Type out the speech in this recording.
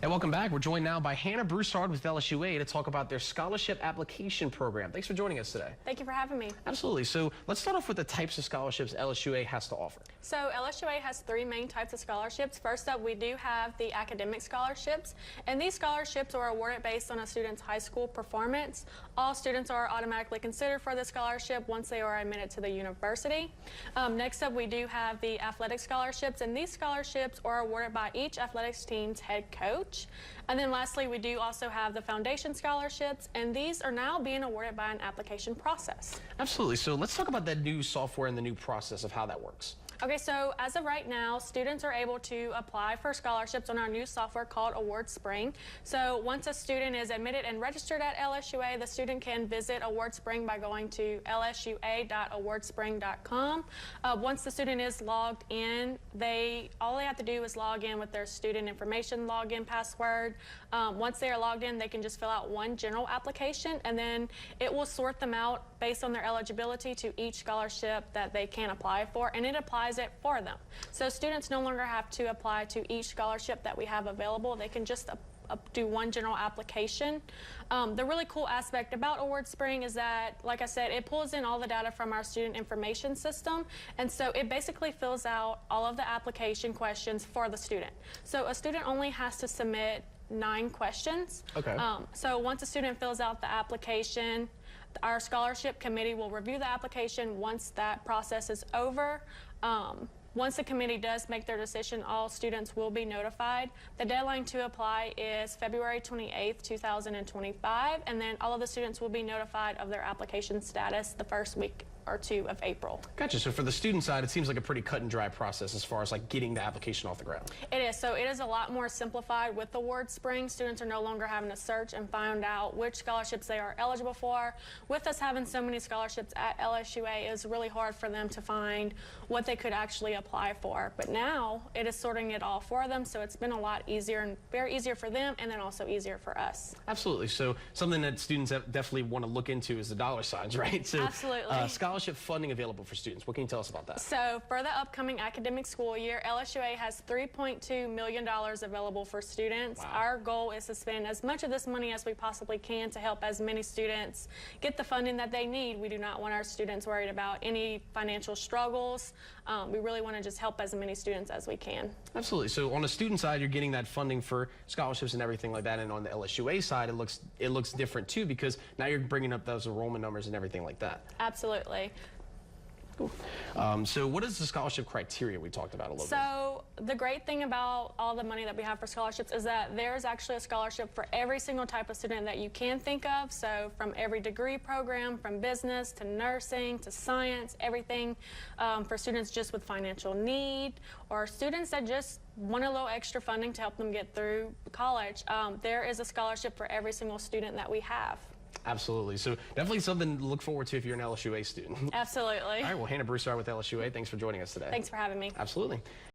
And welcome back. We're joined now by Hannah Broussard with LSUA to talk about their scholarship application program. Thanks for joining us today. Thank you for having me. Absolutely. So let's start off with the types of scholarships LSUA has to offer. So LSUA has three main types of scholarships. First up, we do have the academic scholarships, and these scholarships are awarded based on a student's high school performance. All students are automatically considered for the scholarship once they are admitted to the university. Next up, we do have the athletic scholarships, and these scholarships are awarded by each athletics team's head coach. And then lastly, we do also have the foundation scholarships, and these are now being awarded by an application process. Absolutely. So let's talk about that new software and the new process of how that works. Okay, so as of right now, students are able to apply for scholarships on our new software called Award Spring. So once a student is admitted and registered at LSUA, the student can visit Award Spring by going to lsua.awardspring.com. Once the student is logged in, all they have to do is log in with their student information login password. Once they are logged in, they can just fill out one general application, and then it will sort them out based on their eligibility to each scholarship that they can apply for, and it applies it for them. So students no longer have to apply to each scholarship that we have available. They can just do one general application. The really cool aspect about Award Spring is that, like I said, it pulls in all the data from our student information system, and so it basically fills out all of the application questions for the student. So a student only has to submit 9 questions. Okay. So once a student fills out the application, our scholarship committee will review the application. Once that process is over, once the committee does make their decision, all students will be notified. The deadline to apply is February 28th, 2025, and then all of the students will be notified of their application status the first week or 2 of April. Gotcha. So for the student side, it seems like a pretty cut and dry process as far as like getting the application off the ground. It is. So it is a lot more simplified with Award Spring. Students are no longer having to search and find out which scholarships they are eligible for. With us having so many scholarships at LSUA, it is really hard for them to find what they could actually apply for. But now it is sorting it all for them, so it's been a lot easier and very easier for them, and then also easier for us. Absolutely. So something that students definitely want to look into is the dollar signs, right? So, absolutely. Scholarship funding available for students. What can you tell us about that? So for the upcoming academic school year, LSUA has $3.2 million available for students. Wow. Our goal is to spend as much of this money as we possibly can to help as many students get the funding that they need. We do not want our students worried about any financial struggles. We really want to just help as many students as we can. Absolutely. So on the student side, you're getting that funding for scholarships and everything like that, and on the LSUA side, it looks different too, because now you're bringing up those enrollment numbers and everything like that. Absolutely. Cool. So what is the scholarship criteria we talked about a little bit? So the great thing about all the money that we have for scholarships is that there's actually a scholarship for every single type of student that you can think of. So from every degree program, from business to nursing to science, everything, for students just with financial need, or students that just want a little extra funding to help them get through college. There is a scholarship for every single student that we have. Absolutely. So definitely something to look forward to if you're an LSUA student. Absolutely. All right. Well, Hannah Broussard with LSUA, thanks for joining us today. Thanks for having me. Absolutely.